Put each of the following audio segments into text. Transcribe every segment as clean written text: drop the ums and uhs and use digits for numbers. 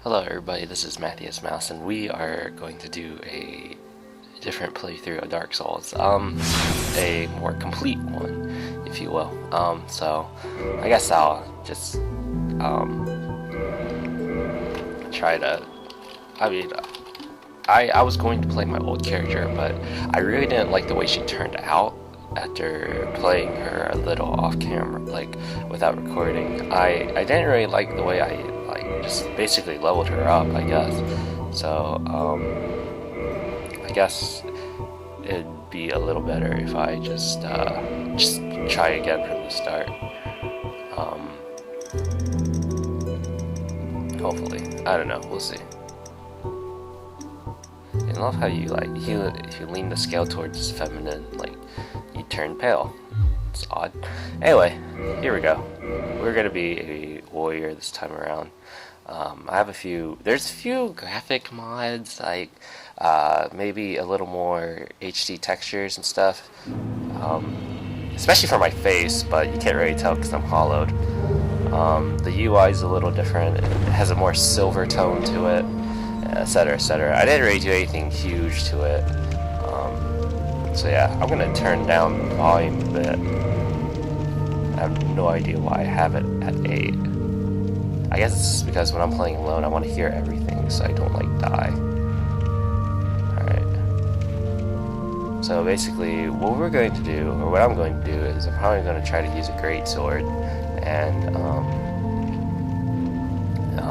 Hello everybody, this is Matthiasmouse and we are going to do a different playthrough of Dark Souls. A more complete one, if you will. So I guess I'll just try to I was going to play my old character, but I really didn't like the way she turned out after playing her a little off camera, like without recording. I didn't really like the way I just basically leveled her up, I guess. So I guess it'd be a little better if I just try again from the start. Hopefully, I don't know. We'll see. I love how you if you lean the scale towards feminine, you turn pale. It's odd. Anyway, here we go. We're gonna be a warrior this time around. I have there's a few graphic mods, maybe a little more HD textures and stuff, especially for my face, but you can't really tell because I'm hollowed. The UI is a little different. It has a more silver tone to it, etc, etc. I didn't really do anything huge to it. So yeah, I'm gonna turn down the volume a bit. I have no idea why I have it at 8. I guess it's because when I'm playing alone, I want to hear everything so I don't die. Alright. So basically, what we're going to do, or what I'm going to do, is I'm probably going to try to use a greatsword and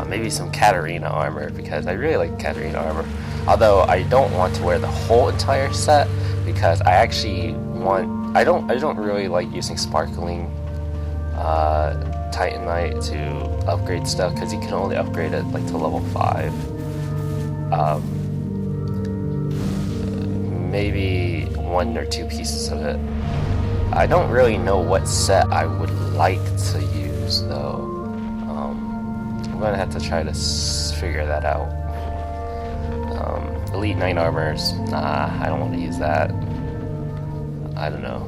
maybe some Katarina armor, because I really like Katarina armor. Although I don't want to wear the whole entire set, because I actually want. I don't really like using sparkling Titanite to upgrade stuff, because you can only upgrade it to level 5. Maybe 1 or 2 pieces of it. I don't really know what set I would like to use though. I'm gonna have to try to figure that out. Elite 9 armors, nah, I don't want to use that. I don't know.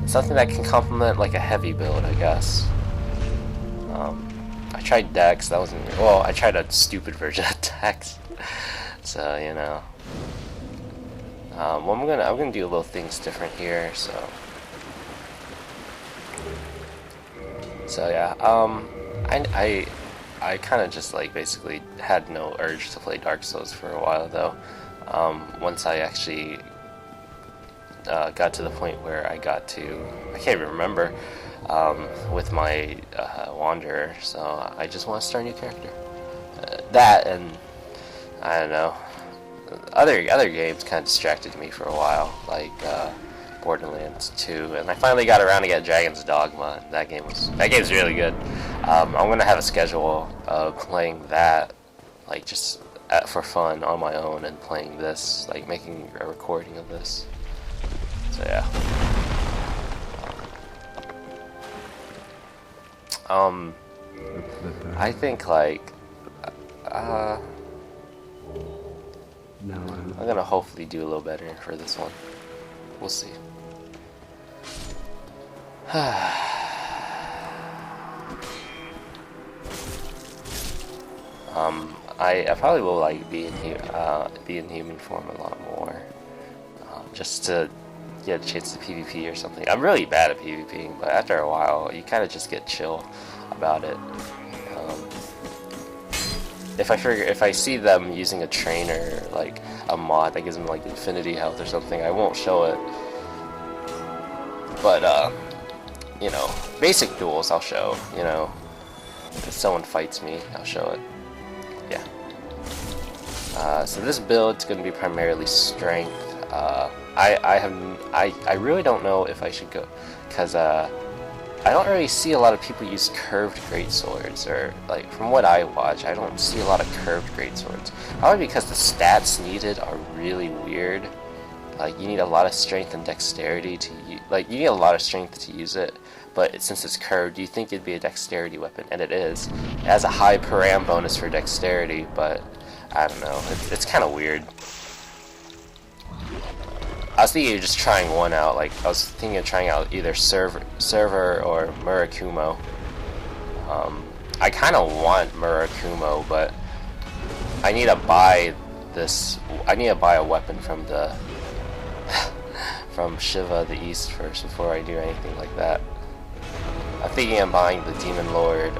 Something that can complement a heavy build, I guess. I tried Dex, that wasn't... Well, I tried a stupid version of Dex. So, you know. Well, I'm gonna do little things different here, so yeah, I kind of just basically had no urge to play Dark Souls for a while though. Once I actually got to the point where I can't even remember, with my Wanderer, so I just want to start a new character. That, and I don't know, other games kind of distracted me for a while, like Borderlands 2, and I finally got around to get Dragon's Dogma. That game's really good. I'm gonna have a schedule of playing that, just for fun on my own, and playing this, making a recording of this. So yeah. I think I'm gonna hopefully do a little better for this one. We'll see. I probably will be in human form a lot more, just to get a chance to PvP or something. I'm really bad at PvPing, but after a while, you kind of just get chill about it. If I see them using a trainer, a mod that gives them infinity health or something, I won't show it. But you know, basic duels I'll show. You know, if someone fights me, I'll show it. Yeah. So this build's gonna be primarily strength. I really don't know if I should go, because I don't really see a lot of people use curved greatswords, or from what I watch, I don't see a lot of curved greatswords. Probably because the stats needed are really weird. You need a lot of strength and dexterity to you need a lot of strength to use it. But since it's curved, you think it'd be a dexterity weapon, and it is. It has a high param bonus for dexterity, but I don't know. It's kind of weird. I was thinking of just trying one out. I was thinking of trying out either Server or Murakumo. I kind of want Murakumo, but I need to buy this. I need to buy a weapon from the from Shiva the East first before I do anything like that. I'm thinking of buying the Demon Lord,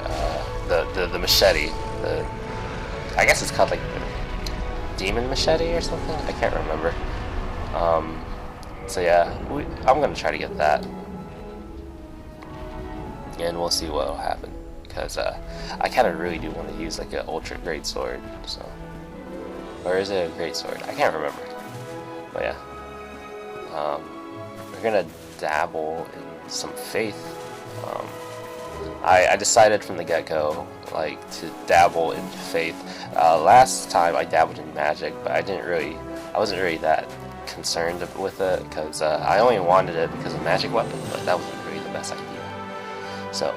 the machete. I guess it's called like the Demon Machete or something. I can't remember. So yeah, I'm gonna try to get that, and we'll see what'll happen. Because I kind of really do want to use like an ultra great sword. So, or is it a great sword? I can't remember. But yeah, we're gonna dabble in some faith. I decided from the get-go like to dabble in faith. Last time I dabbled in magic, but I wasn't really that concerned with it because I only wanted it because of magic weapon, but that wasn't really the best idea. So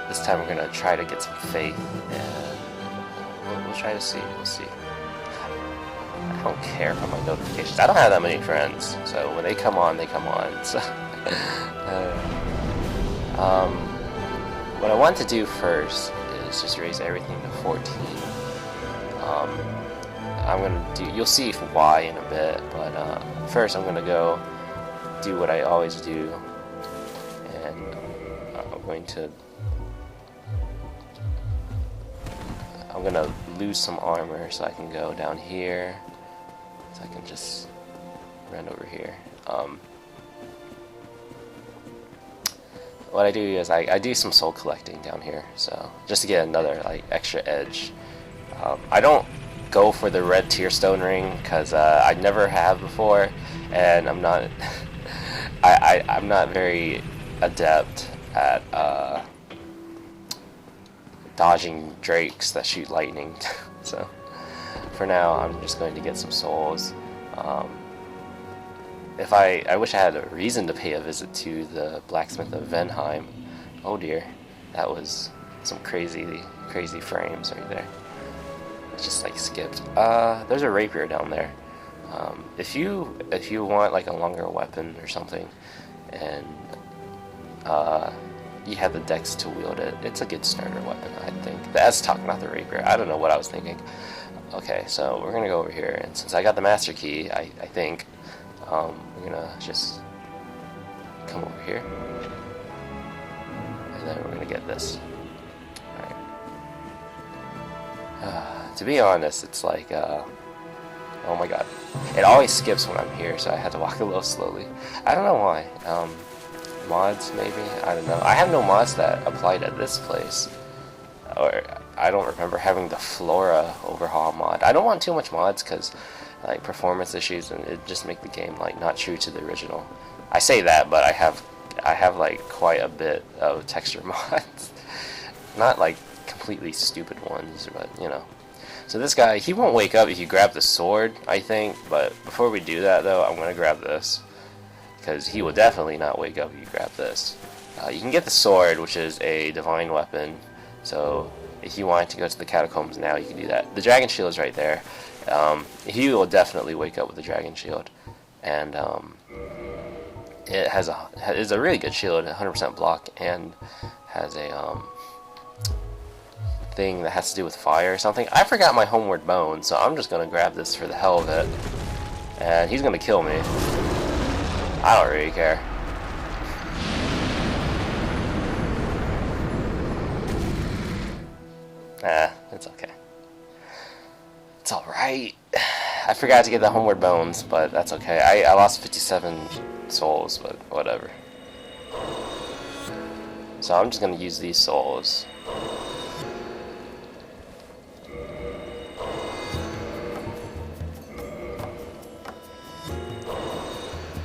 this time we're gonna try to get some faith, and we'll try to see. We'll see. I don't care about my notifications. I don't have that many friends, so when they come on, they come on. So, what I want to do first is just raise everything to 14. I'm gonna do. You'll see why in a bit, but first I'm gonna go do what I always do, and I'm gonna lose some armor so I can go down here, so I can just run over here. What I do is I do some soul collecting down here, so just to get another like extra edge. I don't go for the red tier stone ring because I never have before, and I'm not I'm not very adept at dodging drakes that shoot lightning. So for now I'm just going to get some souls. I wish I had a reason to pay a visit to the blacksmith of Venheim. Oh dear, that was some crazy frames right there. It just like skipped. There's a rapier down there. If you want like a longer weapon or something, and you have the dex to wield it, it's a good starter weapon, I think. The S-Talk, not the rapier. I don't know what I was thinking. Okay, so we're gonna go over here, and since I got the master key, I think we're gonna just come over here, and then we're gonna get this. Alright. To be honest, it's like, oh my god. It always skips when I'm here, so I had to walk a little slowly. I don't know why. Mods, maybe? I don't know. I have no mods that apply to this place. Or, I don't remember having the Flora overhaul mod. I don't want too much mods, because like performance issues, and it just make the game like not true to the original. I say that, but I have like quite a bit of texture mods. Not like completely stupid ones, but you know. So this guy, he won't wake up if you grab the sword, I think, but before we do that though, I'm gonna grab this, because he will definitely not wake up if you grab this. You can get the sword, which is a divine weapon, so if you wanted to go to the catacombs now, you can do that. The dragon shield is right there. He will definitely wake up with the dragon shield, and it's a really good shield, 100% block, and has a thing that has to do with fire or something. I forgot my homeward bone, so I'm just gonna grab this for the hell of it, and he's gonna kill me. I don't really care. It's okay. It's alright. I forgot to get the homeward bones, but that's okay. I lost 57 souls, but whatever. So I'm just gonna use these souls.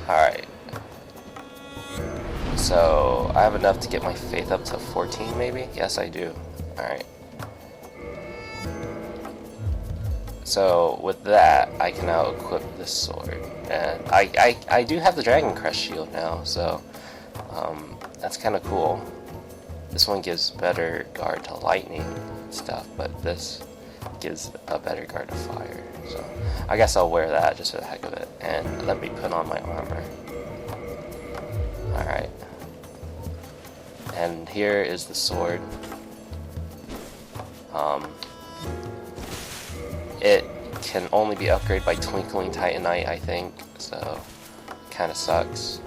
Alright. So I have enough to get my faith up to 14 maybe? Yes, I do. Alright. So with that, I can now equip this sword, and I do have the Dragon Crest shield now, so that's kind of cool. This one gives better guard to lightning and stuff, but this gives a better guard to fire. So I guess I'll wear that just for the heck of it, and let me put on my armor. All right, and here is the sword. It can only be upgraded by Twinkling Titanite, I think, so kind of sucks.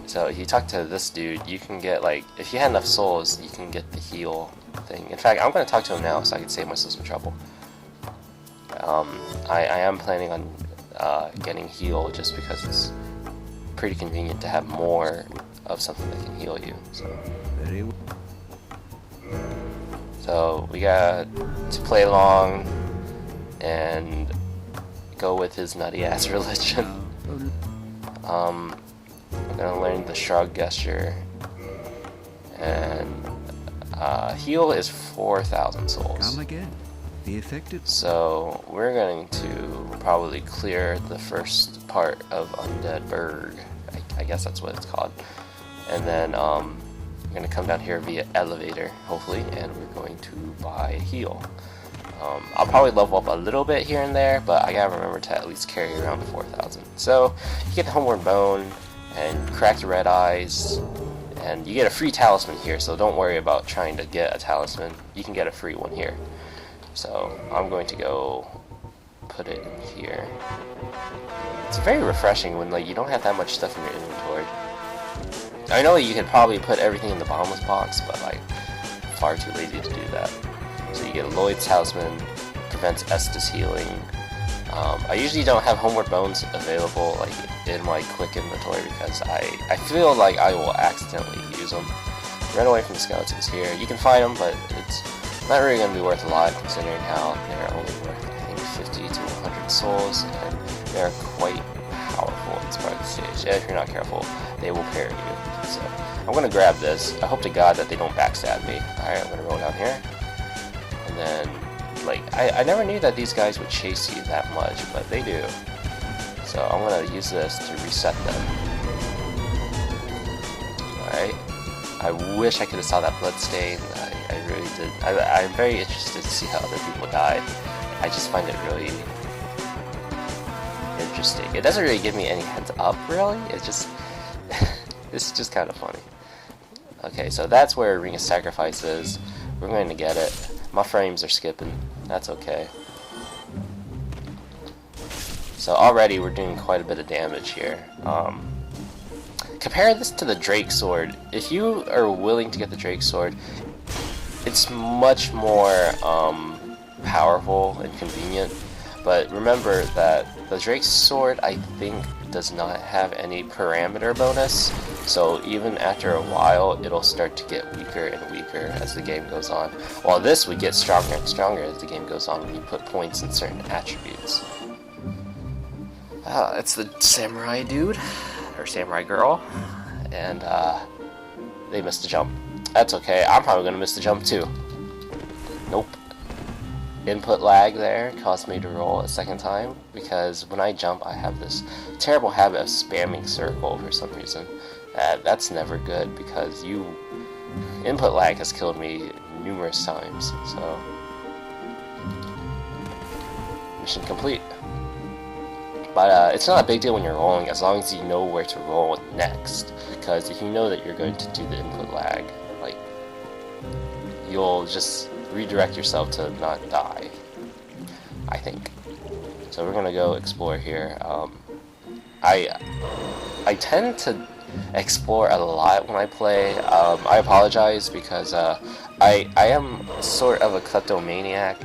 So if you talk to this dude, you can get, like, if you had enough souls, you can get the heal thing. In fact, I'm going to talk to him now so I can save myself some trouble. I am planning on getting heal just because it's pretty convenient to have more of something that can heal you. So we got to play along and go with his nutty ass religion. I'm gonna learn the shrug gesture, and heal is 4,000 souls. Come again. The effective. So we're going to probably clear the first part of Undead Berg. I guess that's what it's called. And then I'm gonna come down here via elevator, hopefully, and we're going to buy a heal. I'll probably level up a little bit here and there, but I gotta remember to at least carry around 4,000. So you get the Homeward Bone and Cracked Red Eyes, and you get a free talisman here, so don't worry about trying to get a talisman. You can get a free one here. So I'm going to go put it in here. It's very refreshing when, like, you don't have that much stuff in your inventory. I know you could probably put everything in the bottomless box, but, like, I'm far too lazy to do that. So you get Lloyd's Talisman, prevents Estus healing. I usually don't have Homeward Bones available, like, in my quick inventory because I feel like I will accidentally use them. Run away from the skeletons here. You can fight them, but it's not really going to be worth a lot considering how they're only worth, I think, 50 to 100 souls, and they're quite powerful at this part of the stage. If you're not careful, they will parry you. So I'm going to grab this. I hope to God that they don't backstab me. Alright, I'm going to roll down here. And then, like, I never knew that these guys would chase you that much, but they do. So I'm going to use this to reset them. Alright. I wish I could have saw that blood stain. I really did. I'm very interested to see how other people die. I just find it really interesting. It doesn't really give me any heads up, really. It's just it's just kind of funny. Okay, so that's where Ring of Sacrifice is. We're going to get it. My frames are skipping. That's okay. So already we're doing quite a bit of damage here. Compare this to the Drake Sword. If you are willing to get the Drake Sword, it's much more powerful and convenient. But remember that the Drake Sword, I think, does not have any parameter bonus. So even after a while, it'll start to get weaker and weaker as the game goes on. While this would get stronger and stronger as the game goes on when you put points in certain attributes. It's the samurai dude, or samurai girl, and they missed the jump. That's okay, I'm probably gonna miss the jump too. Nope. Input lag there caused me to roll a second time, because when I jump I have this terrible habit of spamming circle for some reason. That's never good, because input lag has killed me numerous times, so... Mission complete. But it's not a big deal when you're rolling, as long as you know where to roll next. Because if you know that you're going to do the input lag, like, you'll just redirect yourself to not die, I think. So we're gonna go explore here. I tend to explore a lot when I play. I apologize because I am sort of a kleptomaniac.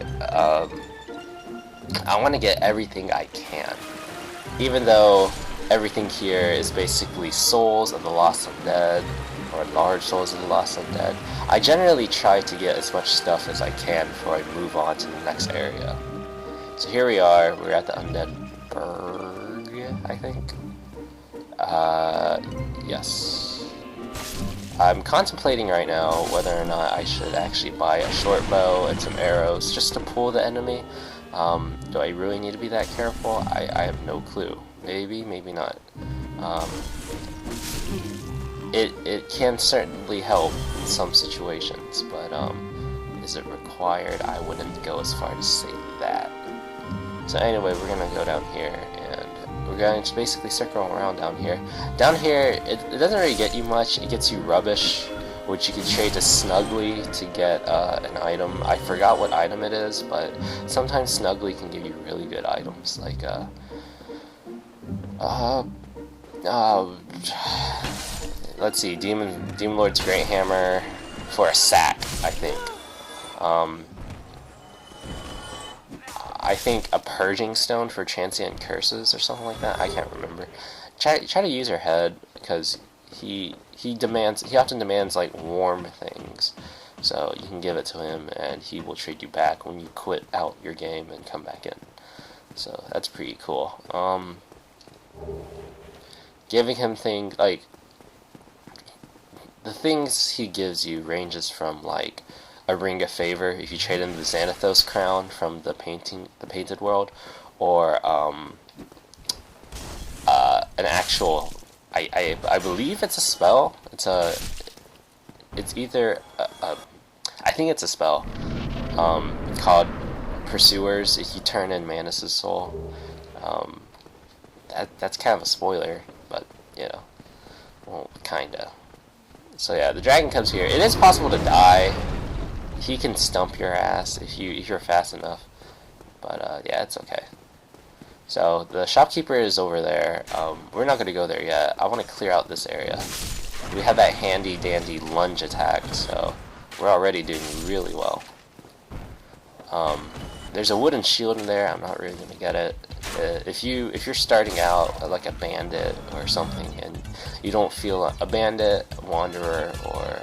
I want to get everything I can. Even though everything here is basically souls of the lost undead, or large souls of the lost undead, I generally try to get as much stuff as I can before I move on to the next area. So here we are, we're at the Undead Berg, I think. Yes. I'm contemplating right now whether or not I should actually buy a short bow and some arrows just to pull the enemy. Do I really need to be that careful? I have no clue. Maybe, maybe not. It can certainly help in some situations, but is it required? I wouldn't go as far to say that. So anyway, we're gonna go down here, and we're going to basically circle around down here. Down here, it doesn't really get you much. It gets you rubbish, which you can trade to Snuggly to get an item. I forgot what item it is, but sometimes Snuggly can give you really good items, like let's see, Demon Lord's Great Hammer for a sack, I think. I think a Purging Stone for Transient Curses or something like that. I can't remember. Try to use your head, because he often demands like warm things, so you can give it to him and he will trade you back when you quit out your game and come back in. So that's pretty cool. Giving him things like the things he gives you ranges from like a Ring of Favor if you trade in the Xanathos crown from the painted world, or an actual, I believe it's a spell. It's either I think it's a spell. It's called Pursuers. If you turn in Manus' soul, that's kind of a spoiler, but you know, well, kinda. So yeah, the dragon comes here. It is possible to die. He can stump your ass if you're fast enough, but yeah, it's okay. So the shopkeeper is over there. We're not going to go there yet. I want to clear out this area. We have that handy dandy lunge attack, so we're already doing really well. There's a wooden shield in there. I'm not really going to get it. If you're starting out like a bandit or something, and you don't feel a bandit, wanderer, or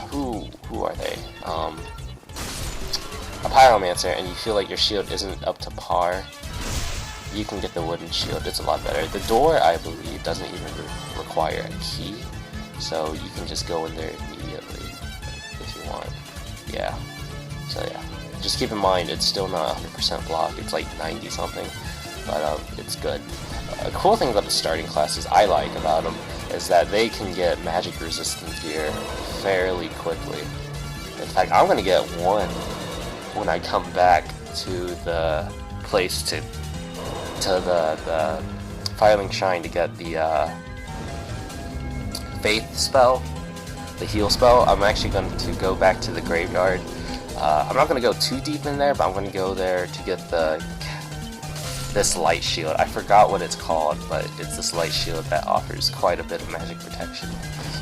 who are they? A pyromancer, and you feel like your shield isn't up to par, you can get the wooden shield. It's a lot better. The door, I believe, doesn't even require a key, so you can just go in there immediately if you want. Yeah. So yeah, just keep in mind it's still not 100% block. It's like 90 something, but it's good. A cool thing about the starting classes I like about them is that they can get magic resistant gear fairly quickly. In fact, I'm gonna get one when I come back to the place to the Firelink Shrine to get the Faith spell, the heal spell. I'm actually going to go back to the graveyard. I'm not going to go too deep in there, but I'm going to go there to get this light shield. I forgot what it's called, but it's this light shield that offers quite a bit of magic protection.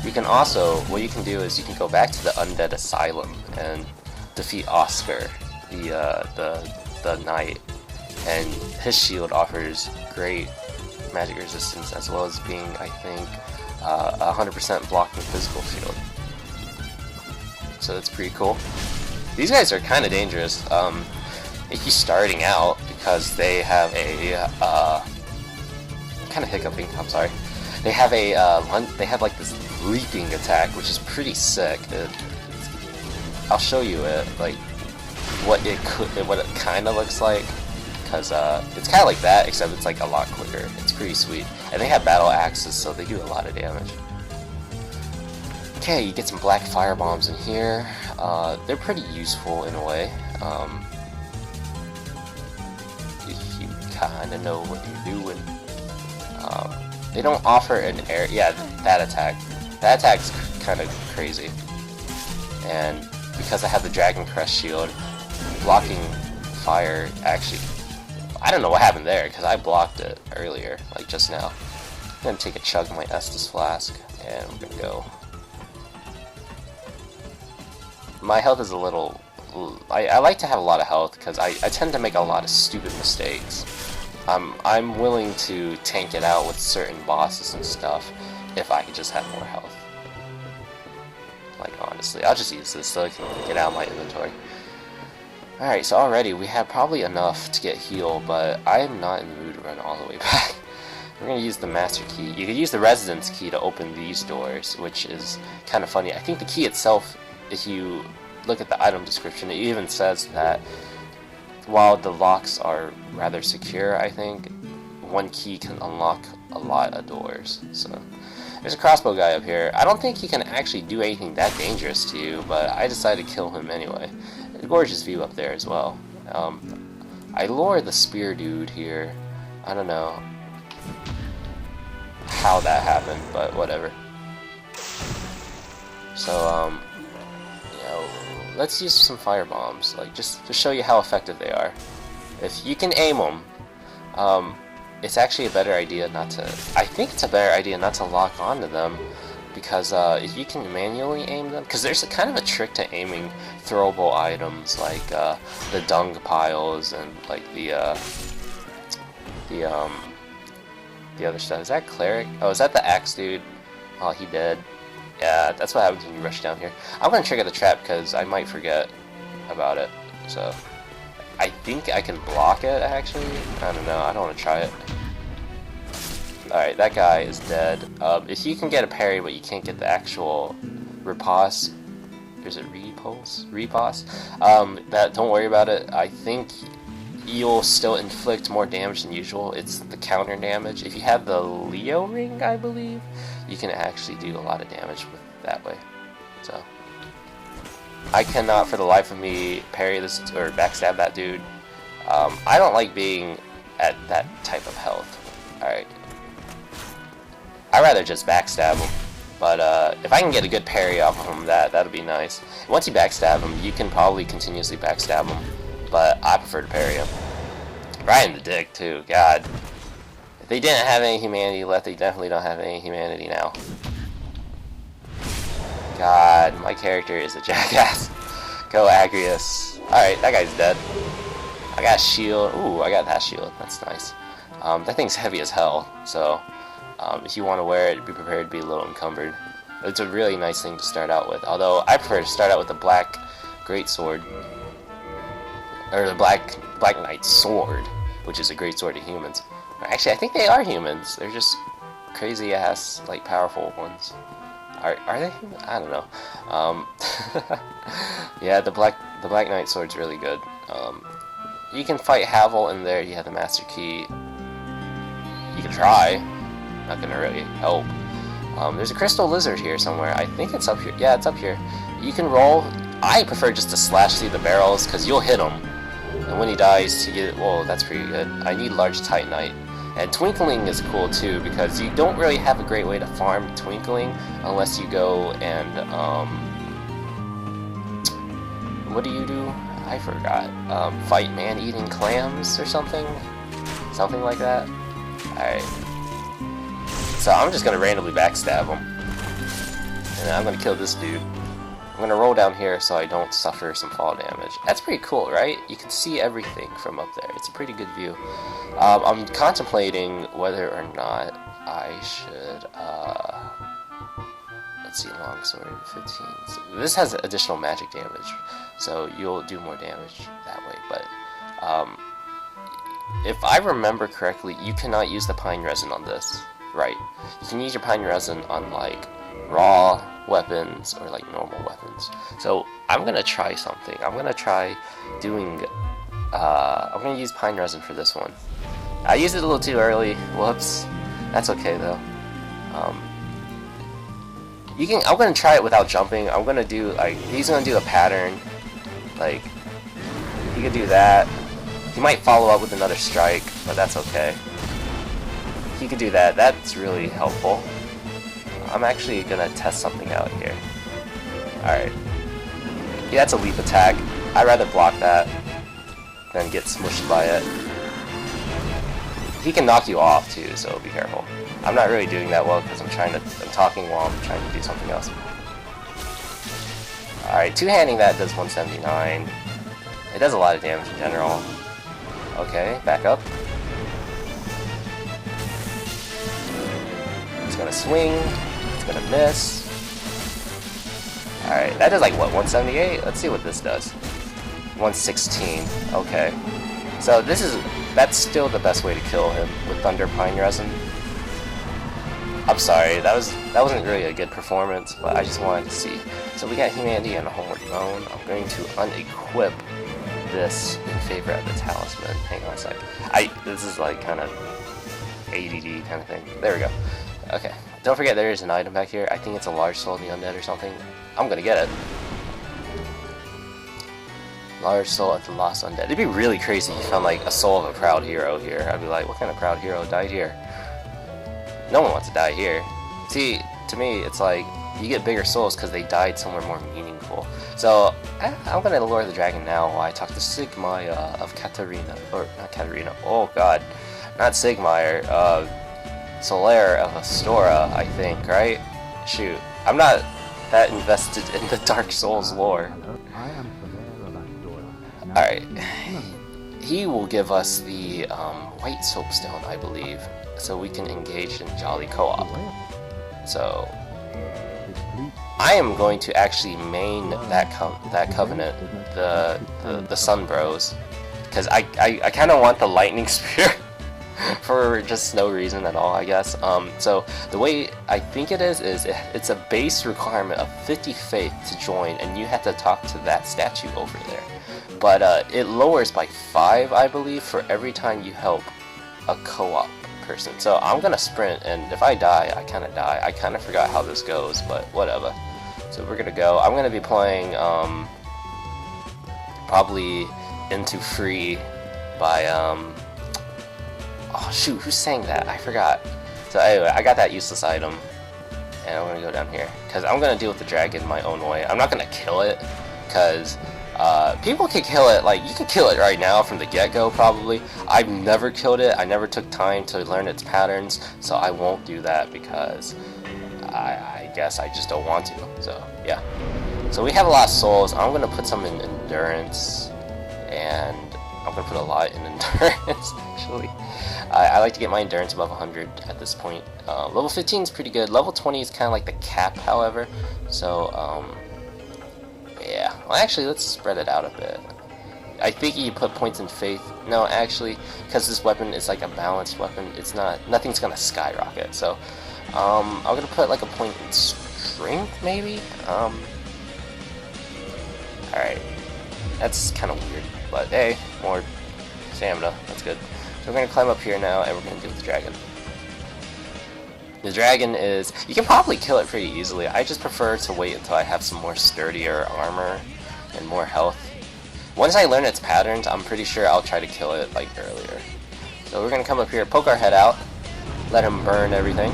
You can also, what you can do is you can go back to the Undead Asylum and defeat Oscar, the knight, and his shield offers great magic resistance as well as being, I think, 100% blocking physical shield. So that's pretty cool. These guys are kind of dangerous if you're starting out, because they have a kind of hiccuping. I'm sorry. They have like this leaping attack, which is pretty sick. I'll show you it, like what it kind of looks like, because it's kind of like that, except it's like a lot quicker. It's pretty sweet, and they have battle axes, so they do a lot of damage. Okay, you get some black fire bombs in here. They're pretty useful in a way, if you kind of know what you're doing. They don't offer an air. Yeah, that attack. That attack's kind of crazy, and because I have the Dragon Crest shield, blocking fire actually, I don't know what happened there, because I blocked it earlier, like just now. I'm gonna take a chug of my Estus Flask, and we're gonna go. My health is a little... I like to have a lot of health, because I tend to make a lot of stupid mistakes. I'm willing to tank it out with certain bosses and stuff, if I could just have more health. Like, honestly, I'll just use this so I can get out of my inventory. Alright, so already we have probably enough to get heal, but I am not in the mood to run all the way back. We're going to use the Master Key. You could use the Residence Key to open these doors, which is kind of funny. I think the key itself, if you look at the item description, it even says that while the locks are rather secure, I think, one key can unlock a lot of doors. So there's a crossbow guy up here. I don't think he can actually do anything that dangerous to you, but I decided to kill him anyway. A gorgeous view up there as well. I lure the spear dude here. I don't know how that happened, but whatever. So, you know, let's use some fire bombs, like just to show you how effective they are. If you can aim them, it's actually a better idea not to. I think it's a better idea not to lock onto them, because if you can manually aim them, because there's a kind of a trick to aiming throwable items like the dung piles and like the other stuff. Is that cleric? Oh, is that the axe dude? Oh, he dead. Yeah, that's what happens when you rush down here. I'm gonna trigger the trap because I might forget about it. So I think I can block it actually. I don't know. I don't want to try it. Alright, that guy is dead. If you can get a parry, but you can't get the actual riposte. Is it repulse? Riposte? Don't worry about it. I think you'll still inflict more damage than usual. It's the counter damage. If you have the Leo ring, I believe, you can actually do a lot of damage with that way. So I cannot for the life of me parry this or backstab that dude. I don't like being at that type of health. Alright. I'd rather just backstab him. But if I can get a good parry off of him, that'll be nice. Once you backstab him, you can probably continuously backstab him. But I prefer to parry him. Right in the dick, too. God. If they didn't have any humanity left, they definitely don't have any humanity now. God, my character is a jackass. Go, Agrius. Alright, that guy's dead. I got a shield. Ooh, I got that shield. That's nice. That thing's heavy as hell, so if you want to wear it, be prepared to be a little encumbered. It's a really nice thing to start out with, although I prefer to start out with the black greatsword. Or the Black Knight sword, which is a great sword to humans. Actually, I think they are humans. They're just crazy ass, like powerful ones. Are they human? I don't know. Yeah, the Black Knight sword's really good. You can fight Havel in there. You have the Master Key. You can try. Not gonna really help. There's a crystal lizard here somewhere. I think it's up here. Yeah, it's up here. You can roll. I prefer just to slash through the barrels because you'll hit him. And when he dies, you get, whoa, that's pretty good. I need large titanite. And twinkling is cool too, because you don't really have a great way to farm twinkling unless you go and, what do you do? I forgot. Fight man-eating clams or something? Something like that? Alright. So I'm just gonna randomly backstab him. And I'm gonna kill this dude. I'm gonna roll down here so I don't suffer some fall damage. That's pretty cool, right? You can see everything from up there. It's a pretty good view. I'm contemplating whether or not I should, let's see, longsword, 15. So this has additional magic damage, so you'll do more damage that way. But if I remember correctly, you cannot use the pine resin on this. Right. You can use your pine resin on, like, raw weapons or like normal weapons. So I'm gonna try something. I'm gonna try doing I'm gonna use pine resin for this one. I used it a little too early. Whoops. That's okay though. I'm gonna try it without jumping. I'm gonna do, like, he's gonna do a pattern. Like, he could do that. He might follow up with another strike, but that's okay. He could do that. That's really helpful. I'm actually gonna test something out here. Alright. Yeah, that's a leap attack. I'd rather block that than get smushed by it. He can knock you off too, so be careful. I'm not really doing that well because I'm talking while I'm trying to do something else. Alright, two-handing that does 179. It does a lot of damage in general. Okay, back up. It's gonna swing. It's gonna miss. Alright, that does like what, 178? Let's see what this does. 116. Okay. So that's still the best way to kill him with Thunder Pine Resin. I'm sorry, that wasn't really a good performance, but I just wanted to see. So we got Humanity and a Homeward Bone. I'm going to unequip this in favor of the Talisman. Hang on a sec. This is like kind of ADD kind of thing. There we go. Okay. Don't forget there is an item back here. I think it's a large soul of the undead or something. I'm gonna get it. Large soul of the lost undead. It'd be really crazy if you found like a soul of a proud hero here. I'd be like, what kind of proud hero died here? No one wants to die here. See, to me, it's like, you get bigger souls because they died somewhere more meaningful. So I'm gonna lure the dragon now while I talk to Sigmaya of Katarina, or not Katarina. Oh God, not Sigmire. Solaire of Astora, I think, right? Shoot, I'm not that invested in the Dark Souls lore. Alright. He will give us the white soapstone, I believe, so we can engage in jolly co-op. So I am going to actually main that covenant, the Sun Bros, because I kind of want the lightning spear. For just no reason at all, I guess. So the way I think it is it's a base requirement of 50 faith to join, and you have to talk to that statue over there. But it lowers by 5, I believe, for every time you help a co-op person. So I'm gonna sprint, and if I die, I kind of die. I kind of forgot how this goes, but whatever. So we're gonna go. I'm gonna be playing probably Into Free by oh shoot, who sang that? I forgot. So anyway, I got that useless item, and I'm gonna go down here because I'm gonna deal with the dragon my own way. I'm not gonna kill it because people can kill it. Like, you can kill it right now from the get-go probably. I've never killed it. I never took time to learn its patterns, so I won't do that because I guess I just don't want to. So yeah. So we have a lot of souls. I'm gonna put some in endurance, and I'm gonna put a lot in endurance actually. I like to get my endurance above 100 at this point. Level 15 is pretty good. Level 20 is kind of like the cap, however. So, yeah. Well, actually, let's spread it out a bit. I think you put points in faith. No, actually, because this weapon is like a balanced weapon, it's not. Nothing's gonna skyrocket. So, I'm gonna put like a point in strength, maybe. All right. That's kind of weird, but hey, more stamina. That's good. So we're going to climb up here now, and we're going to deal with the dragon. The dragon is... You can probably kill it pretty easily. I just prefer to wait until I have some more sturdier armor and more health. Once I learn its patterns, I'm pretty sure I'll try to kill it, like, earlier. So we're going to come up here, poke our head out, let him burn everything.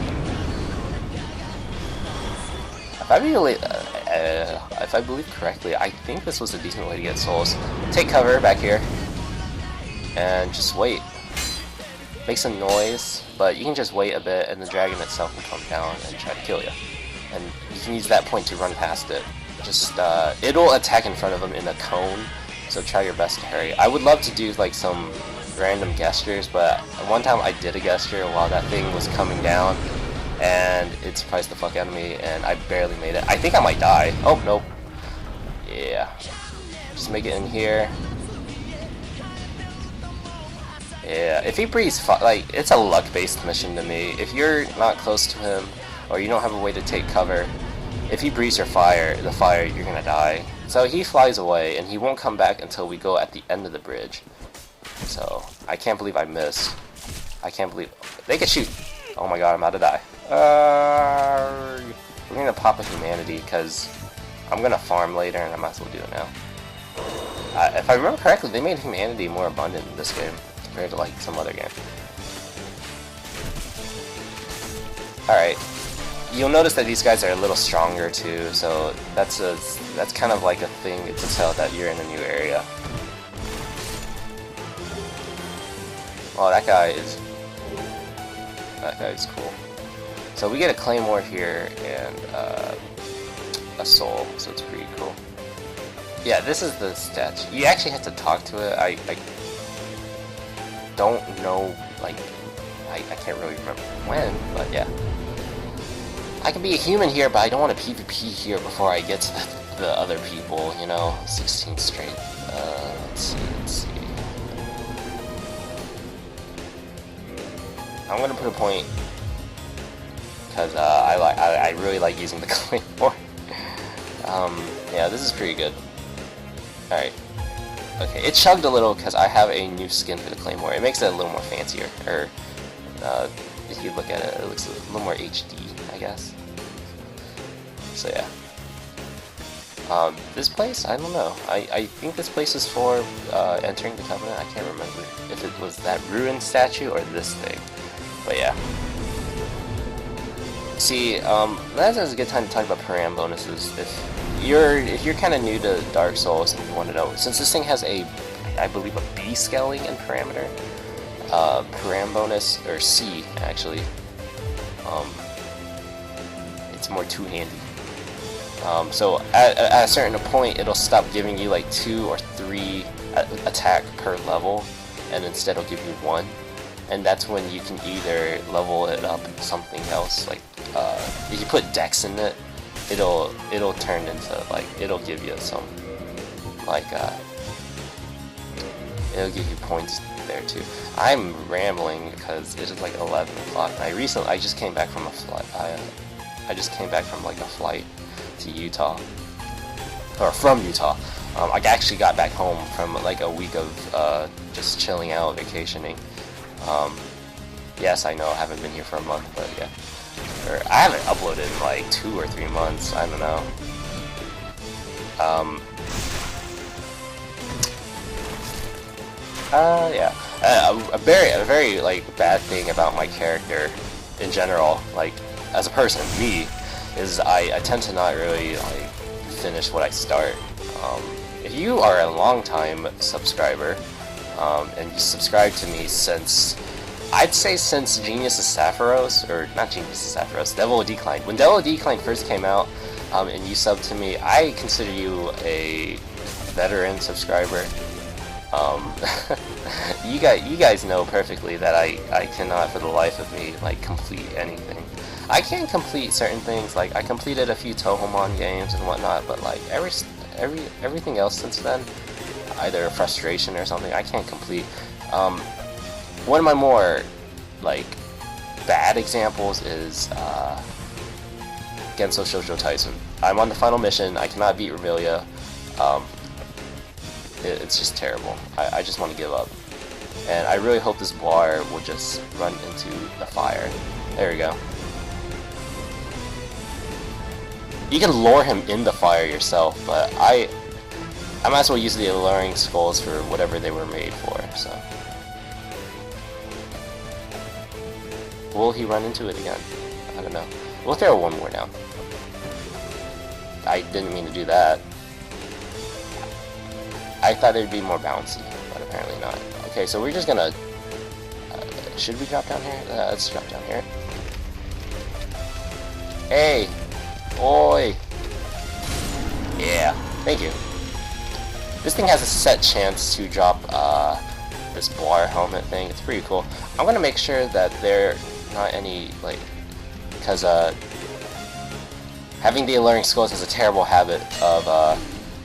If I believe correctly, I think this was a decent way to get souls. Take cover back here, and just wait. Make some noise, but you can just wait a bit and the dragon itself will come down and try to kill you. And you can use that point to run past it. Just, it'll attack in front of him in a cone, so try your best to hurry. I would love to do, like, some random gestures, but one time I did a gesture while that thing was coming down, and it surprised the fuck out of me, and I barely made it. I think I might die. Oh, nope. Yeah. Just make it in here. Yeah, if he breathes like, it's a luck-based mission to me. If you're not close to him, or you don't have a way to take cover, if he breathes the fire, you're gonna die. So he flies away, and he won't come back until we go at the end of the bridge. So, I can't believe I missed. I can't believe... They can shoot! Oh my god, I'm about to die. We're gonna pop a humanity, because I'm gonna farm later, and I might as well do it now. If I remember correctly, they made humanity more abundant in this game compared to like some other game. Alright, you'll notice that these guys are a little stronger too, so that's kind of like a thing to tell that you're in a new area. Oh, that guy is cool. So we get a claymore here and a soul, so it's pretty cool. Yeah, this is the statue. You actually have to talk to it. I don't know, like, I can't really remember when, but yeah. I can be a human here, but I don't want to PvP here before I get to the other people, you know? 16 straight. Let's see. I'm gonna put a point, because I really like using the claymore. Yeah, this is pretty good. Alright. Okay, it chugged a little because I have a new skin for the claymore. It makes it a little more fancier. Or, if you look at it, it looks a little more HD, I guess. So yeah. This place? I don't know. I think this place is for entering the Covenant. I can't remember if it was that ruined statue or this thing. But yeah. See, that's a good time to talk about param bonuses. If you're kind of new to Dark Souls and you want to know, since this thing has I believe a B scaling in parameter, param bonus, or C actually, it's more two-handy. So at a certain point, it'll stop giving you like 2 or 3 attack per level, and instead it'll give you 1. And that's when you can either level it up with something else, like if you put Dex in it, it'll turn into like, it'll give you some like it'll give you points there too. I'm rambling because it is like 11 o'clock. I just came back from a flight. I just came back from like a flight to Utah, or from Utah. I actually got back home from like a week of just chilling out, vacationing. Yes, I know I haven't been here for a month, but yeah. Or I haven't uploaded in like 2 or 3 months. I don't know. Yeah. A very like bad thing about my character in general, like as a person, me, is I tend to not really like finish what I start. If you are a long-time subscriber, and you subscribe to me since, I'd say since Genius of Sapphiros, or not Genius of Sapphiros, Devil of Decline. When Devil of Decline first came out, and you subbed to me, I consider you a veteran subscriber. You guys know perfectly that I cannot for the life of me like complete anything. I can complete certain things, like I completed a few Tohomon games and whatnot, but like everything else since then, either frustration or something, I can't complete. One of my more like bad examples is Genso Shoujo Tyson. I'm on the final mission. I cannot beat Remilia. It's just terrible. I just want to give up. And I really hope this Boar will just run into the fire. There we go. You can lure him in the fire yourself, but I might as well use the alluring skulls for whatever they were made for, so. Will he run into it again? I don't know. We'll throw one more down. I didn't mean to do that. I thought it'd be more bouncy, but apparently not. Okay, so we're just gonna... should we drop down here? Let's drop down here. Hey! Oi! Yeah, thank you. This thing has a set chance to drop this Boar helmet thing. It's pretty cool. I'm gonna make sure that there not any, like... because having the alluring skulls has a terrible habit of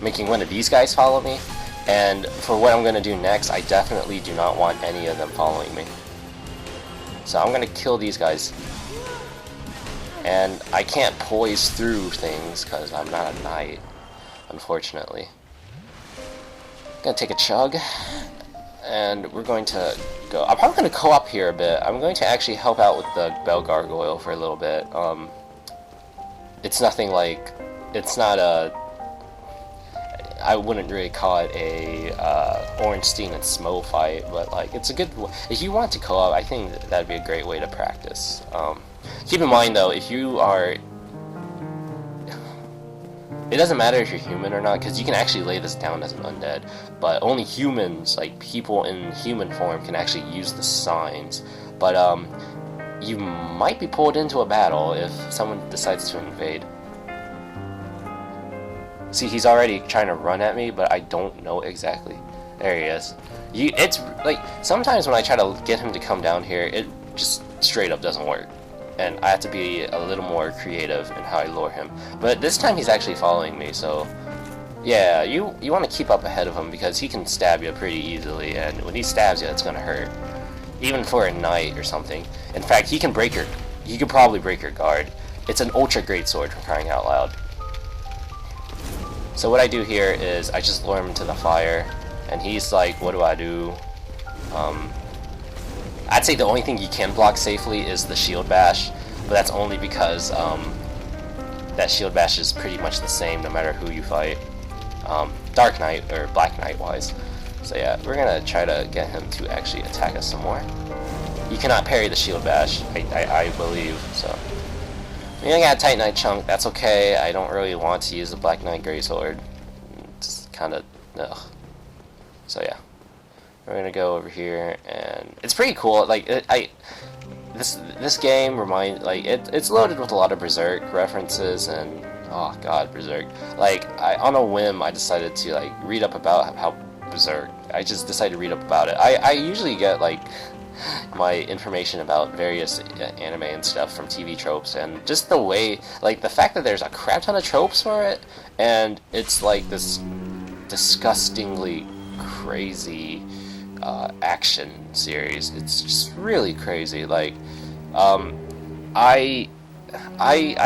making one of these guys follow me. And for what I'm going to do next, I definitely do not want any of them following me. So I'm going to kill these guys. And I can't poise through things because I'm not a knight, unfortunately. I'm going to take a chug. And we're going to go... I'm probably going to co-op here a bit. I'm going to actually help out with the Bell Gargoyle for a little bit. It's nothing like... It's not a... I wouldn't really call it a Ornstein and Smo fight, but like it's a good. If you want to co-op, I think that'd be a great way to practice. Keep in mind though, if you are, it doesn't matter if you're human or not, because you can actually lay this down as an undead. But only humans, like people in human form, can actually use the signs. But you might be pulled into a battle if someone decides to invade. See, he's already trying to run at me, but I don't know exactly. There he is. It's like, sometimes when I try to get him to come down here, it just straight up doesn't work. And I have to be a little more creative in how I lure him. But this time he's actually following me, so... Yeah, you want to keep up ahead of him, because he can stab you pretty easily, and when he stabs you, it's gonna hurt. Even for a knight or something. In fact, he could probably break your guard. It's an ultra great sword, for crying out loud. So what I do here is I just lure him into the fire, and he's like, what do I do? I'd say the only thing you can block safely is the shield bash, but that's only because that shield bash is pretty much the same no matter who you fight, Dark Knight or Black Knight wise. So yeah, we're gonna try to get him to actually attack us some more. You cannot parry the shield bash, I believe, so We only got a Tight Knight chunk. That's okay. I don't really want to use the Black Knight Greatsword. It's kind of ugh. So yeah, we're gonna go over here, and it's pretty cool. Like this game it's loaded with a lot of Berserk references, and oh god, Berserk. Like on a whim, I decided to like read up about how Berserk. I just decided to read up about it. I usually get like my information about various anime and stuff from TV tropes, and just the way, like the fact that there's a crap ton of tropes for it, and it's like this disgustingly crazy action series. It's just really crazy. Like I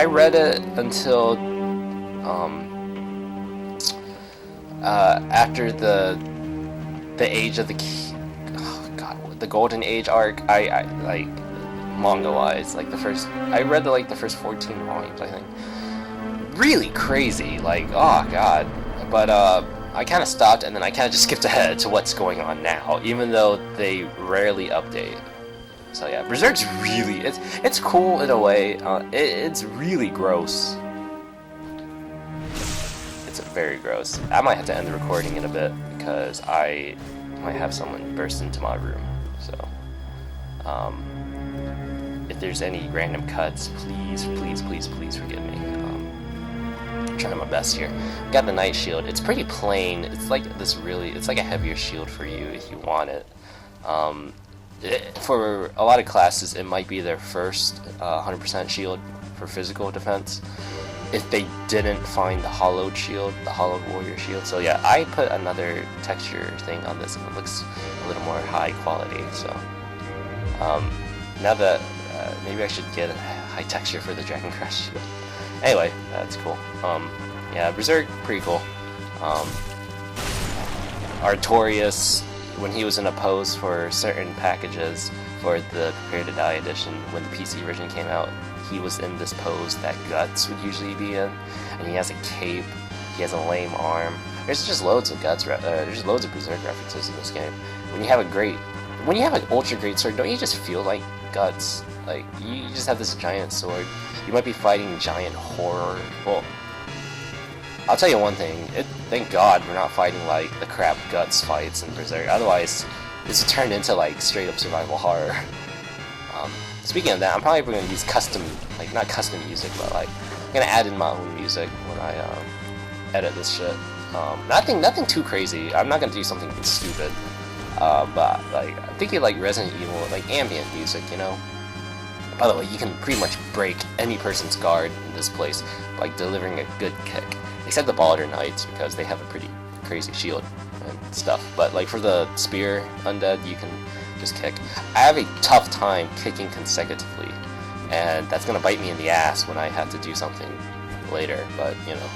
read it until after the age of the the Golden Age arc. I like manga wise, like I read the first 14 volumes, I think. Really crazy, like oh god. But I kind of stopped, and then I kind of just skipped ahead to what's going on now, even though they rarely update. So yeah, Berserk's really it's cool in a way. It's really gross. It's very gross. I might have to end the recording in a bit because I might have someone burst into my room. So, if there's any random cuts, please forgive me. I'm trying my best here. Got the Knight Shield. It's pretty plain. It's like it's like a heavier shield for you if you want it. For a lot of classes, it might be their first 100% shield for physical defense, if they didn't find the hollowed shield, the hollowed warrior shield. So yeah, I put another texture thing on this, and it looks a little more high quality. So now that maybe I should get a high texture for the Dragon Crash shield. Anyway, that's cool. Yeah, Berserk, pretty cool. Artorias, when he was in a pose for certain packages for the Prepare to Die edition, when the PC version came out, he was in this pose that Guts would usually be in, and he has a cape, he has a lame arm. There's just loads of there's loads of Berserk references in this game. When you have an ultra great sword, don't you just feel like Guts? Like, you just have this giant sword. You might be fighting giant horror. Well, I'll tell you one thing. Thank God we're not fighting like the crap Guts fights in Berserk. Otherwise, this would turn into like straight up survival horror. Speaking of that, I'm probably going to use not custom music, but like I'm going to add in my own music when I edit this shit. Nothing too crazy. I'm not going to do something stupid. But like I'm thinking like Resident Evil, like ambient music, you know. By the way, you can pretty much break any person's guard in this place by delivering a good kick. Except the Baldur Knights, because they have a pretty crazy shield and stuff. But like for the spear undead, you can just kick. I have a tough time kicking consecutively, and that's gonna bite me in the ass when I have to do something later, but you know.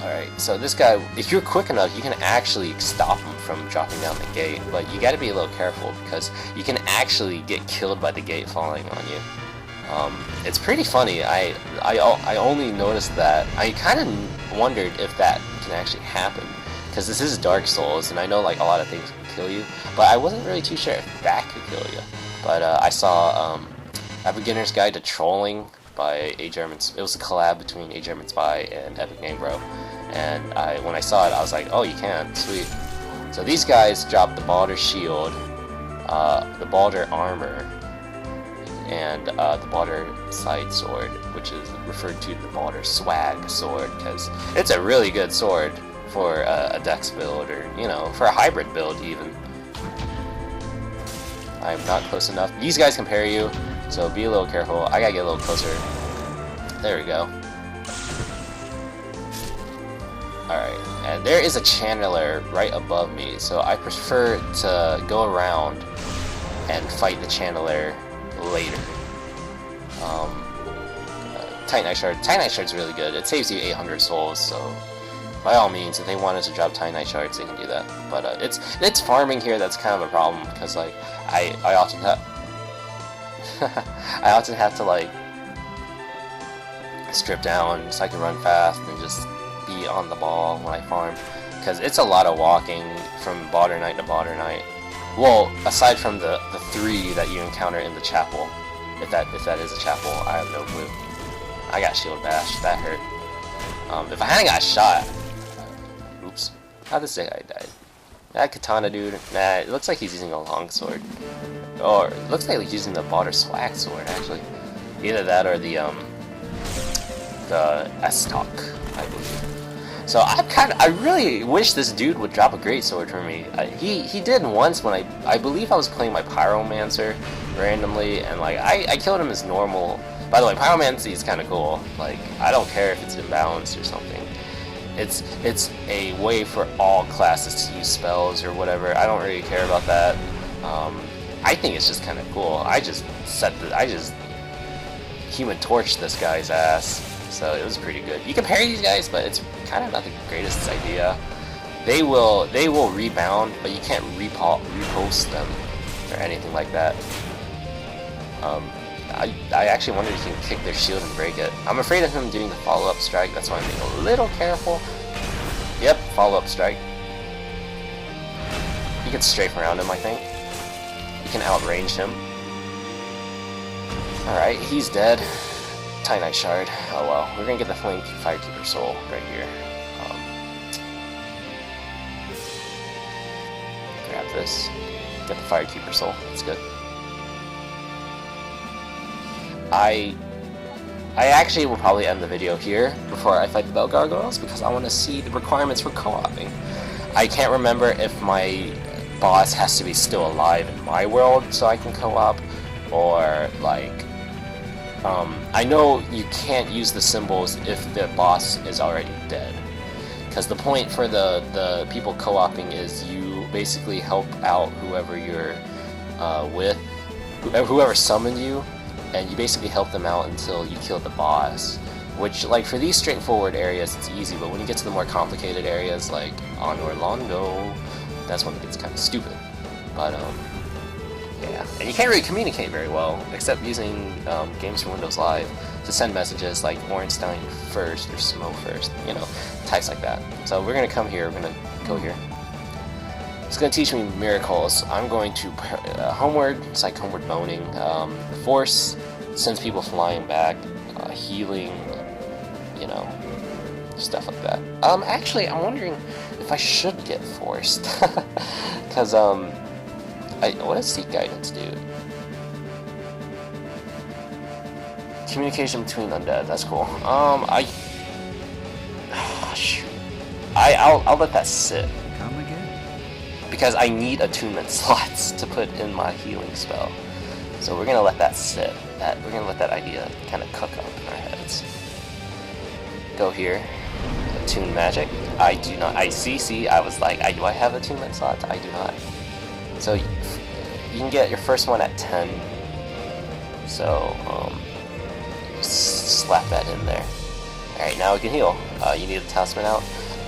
Alright, so this guy, if you're quick enough, you can actually stop him from dropping down the gate, but you gotta be a little careful because you can actually get killed by the gate falling on you. It's pretty funny. I only noticed that. I kind of wondered if that can actually happen, because this is Dark Souls, and I know like a lot of things can kill you, but I wasn't really too sure if that could kill you. But I saw A Beginner's Guide to Trolling by A German. It was a collab between A German Spy and Epic Name Bro, and when I saw it, I was like, oh, you can, sweet. So these guys dropped the Baldur Shield, the Baldur Armor, and the Baldur Side Sword, which is referred to the Baldur Swag Sword, because it's a really good sword for a dex build, or, you know, for a hybrid build even. I'm not close enough. These guys can parry you, so be a little careful. I gotta get a little closer. There we go. Alright, and there is a channeler right above me, so I prefer to go around and fight the channeler later. Tight Knight Shard. Tight Knight Shard's really good. It saves you 800 souls, so by all means, if they wanted to drop Tight Knight Shards, they can do that. But it's farming here that's kind of a problem, because like I often have I often have to like strip down so I can run fast and just be on the ball when I farm, because it's a lot of walking from Baldur Knight to Baldur Knight. Well, aside from the 3 that you encounter in the chapel. If that is a chapel, I have no clue. I got shield bash. That hurt. If I hadn't got shot, oops. How this guy died? That katana dude. Nah, it looks like he's using a longsword, or it looks like he's using the Balder swag sword actually. Either that or the S-Talk, I believe. So I really wish this dude would drop a great sword for me. He did once when I believe I was playing my Pyromancer randomly, and like I killed him as normal. By the way, Pyromancy is kind of cool. Like, I don't care if it's imbalanced or something. It's a way for all classes to use spells or whatever. I don't really care about that. I think it's just kind of cool. I just Human Torch this guy's ass, so it was pretty good. You can parry these guys, but it's kind of not the greatest idea. They will rebound, but you can't repost them or anything like that. I actually wonder if you can kick their shield and break it. I'm afraid of him doing the follow-up strike, that's why I'm being a little careful. Yep, follow-up strike. You can strafe around him, I think. You can outrange him. Alright, he's dead. Titanite Shard. Oh well, we're gonna get the Firekeeper Soul right here. Grab this. Get the Firekeeper Soul. That's good. I actually will probably end the video here before I fight the Bell Gargoyles because I want to see the requirements for co-oping. I can't remember if my boss has to be still alive in my world so I can co-op, or like I know you can't use the symbols if the boss is already dead, because the point for the people co-oping is you basically help out whoever you're with, whoever summoned you, and you basically help them out until you kill the boss. Which, like, for these straightforward areas it's easy, but when you get to the more complicated areas like on Orlando, that's when it gets kind of stupid. But yeah, and you can't really communicate very well except using Games for Windows Live to send messages like Ornstein first or Smo first, you know, types like that. So we're gonna come here, we're gonna go here. It's going to teach me miracles. I'm going to homeward. It's like homeward boning. Force sends people flying back. Healing, you know, stuff like that. Actually, I'm wondering if I should get forced, because what does Seek Guidance do? Communication between undead. That's cool. Shoot. I'll let that sit. Because I need attunement slots to put in my healing spell. So we're gonna let that sit. We're gonna let that idea kind of cook up in our heads. Go here. Attune magic. I do not. I was like, do I have attunement slots? I do not. So you can get your first one at 10. So just slap that in there. Alright, now we can heal. You need a talisman out.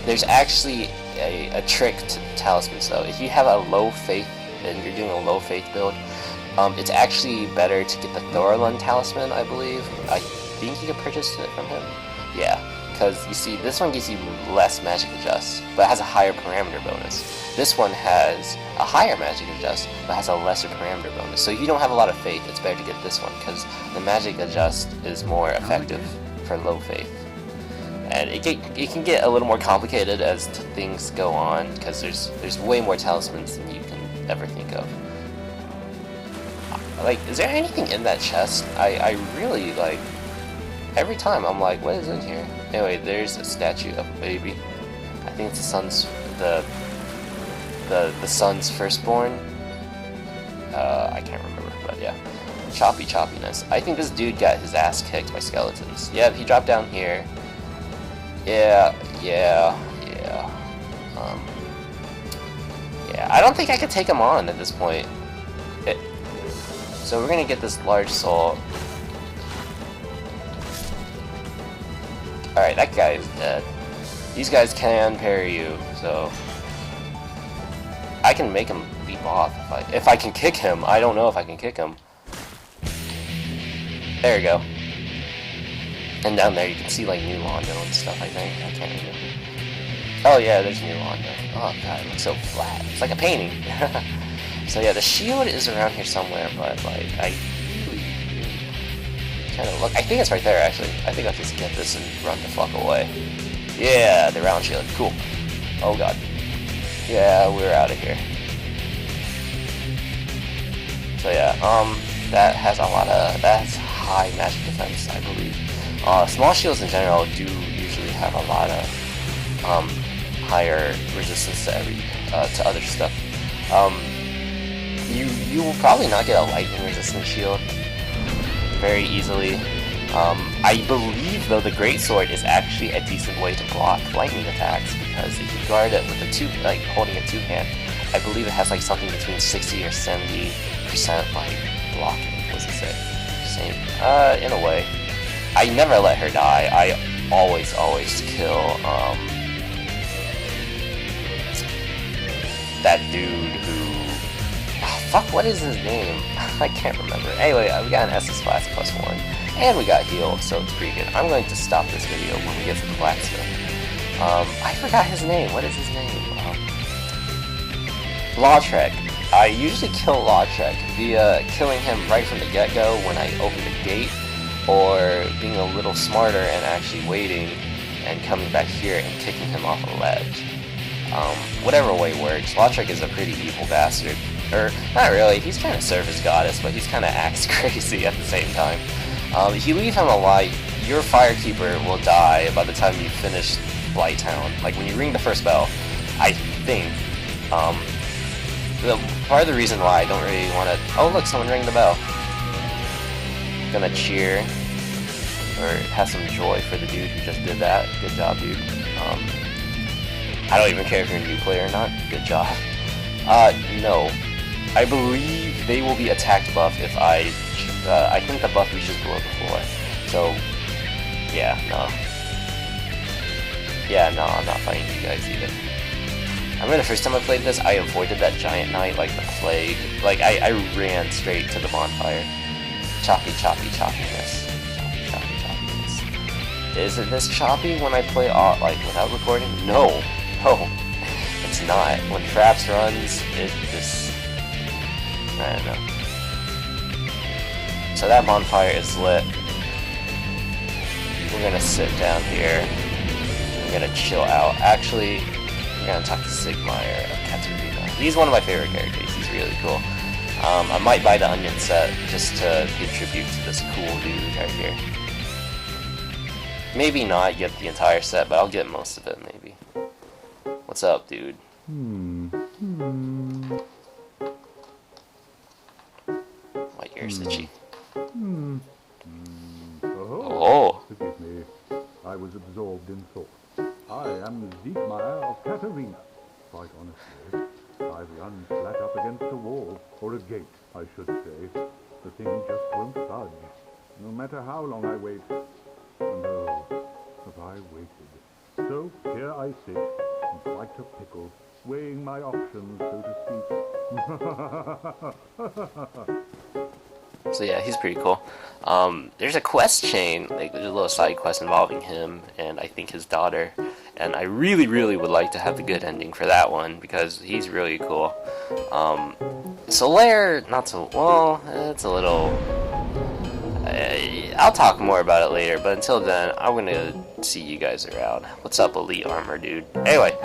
There's actually a trick to talisman. So if you have a low faith and you're doing a low faith build, it's actually better to get the Thorlund talisman, I believe. I think you can purchase it from him. Yeah, because you see, this one gives you less magic adjust, but it has a higher parameter bonus. This one has a higher magic adjust, but has a lesser parameter bonus. So if you don't have a lot of faith, it's better to get this one, because the magic adjust is more effective for low faith. And it can get a little more complicated as things go on, because there's way more talismans than you can ever think of. Like, is there anything in that chest? I really, like, every time I'm like, what is in here? Anyway, there's a statue of a baby. I think it's the son's firstborn. I can't remember, but yeah. Choppiness. I think this dude got his ass kicked by skeletons. Yeah, he dropped down here. Yeah. Yeah, I don't think I could take him on at this point. So we're gonna get this large soul. Alright, that guy is dead. These guys can parry you, so I can make him leap off if I can kick him. I don't know if I can kick him. There we go. And down there you can see like New Londo and stuff, I think. I can't remember. Oh yeah, there's New Londo. Oh god, it looks so flat. It's like a painting. So yeah, the shield is around here somewhere, but like I really trying to look. I think it's right there, actually. I think I'll just get this and run the fuck away. Yeah, the round shield. Cool. Oh god. Yeah, we're out of here. So yeah, that has that's high magic defense, I believe. Small shields in general do usually have a lot of higher resistance to other stuff. You will probably not get a lightning resistant shield very easily. I believe though the greatsword is actually a decent way to block lightning attacks, because if you guard it with holding a two-hand, I believe it has like something between 60 or 70% like blocking. What's it say? Same. In a way. I never let her die. I always kill that dude who... Oh, fuck, what is his name? I can't remember. Anyway, we got an SS class +1. And we got heal, so it's pretty good. I'm going to stop this video when we get to the blacksmith. I forgot his name. What is his name? Lautrec. I usually kill Lautrec via killing him right from the get-go when I open the gate, or being a little smarter and actually waiting and coming back here and kicking him off a ledge. Whatever way works. Lautrec is a pretty evil bastard. Or, not really, he's trying to serve his goddess, but he's kind of acts crazy at the same time. If you leave him alive, your Firekeeper will die by the time you finish Blighttown. Like, when you ring the first bell, I think, part of the reason why I don't really want to... Oh, look, someone rang the bell. Gonna cheer, or have some joy for the dude who just did that. Good job, dude. I don't even care if you're a new player or not. Good job. No. I believe they will be attacked buff if I think the buff reaches below the floor. So, yeah, no. Yeah, no, I'm not fighting you guys either. I remember the first time I played this, I avoided that giant knight like the plague. Like, I ran straight to the bonfire. Choppy, choppiness. Choppy, choppiness. Is it this choppy when I play without recording? No, it's not. When Traps runs, it just... I don't know. So that bonfire is lit. We're gonna sit down here. We're gonna chill out. Actually, we're gonna talk to Sigmire of Katarina. He's one of my favorite characters. He's really cool. I might buy the onion set just to pay tribute to this cool dude right here. Maybe not get the entire set, but I'll get most of it maybe. What's up, dude? My ear's itchy. Oh! Forgive me. I was absorbed in thought. I am Siegmeyer of Katarina. Quite honestly, I've run flat up against a wall, or a gate, I should say. The thing just won't budge, no matter how long I wait. And oh, have I waited. So here I sit, in quite a pickle, weighing my options, so to speak. So yeah, he's pretty cool. There's a quest chain, like there's a little side quest involving him and I think his daughter. And I really would like to have the good ending for that one, because he's really cool. Solaire, not so... Well, it's a little... I'll talk more about it later, but until then, I'm gonna see you guys around. What's up, Elite Armor, dude? Anyway,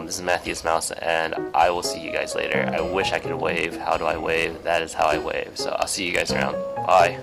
this is Matthiasmouse, and I will see you guys later. I wish I could wave. How do I wave? That is how I wave. So I'll see you guys around. Bye.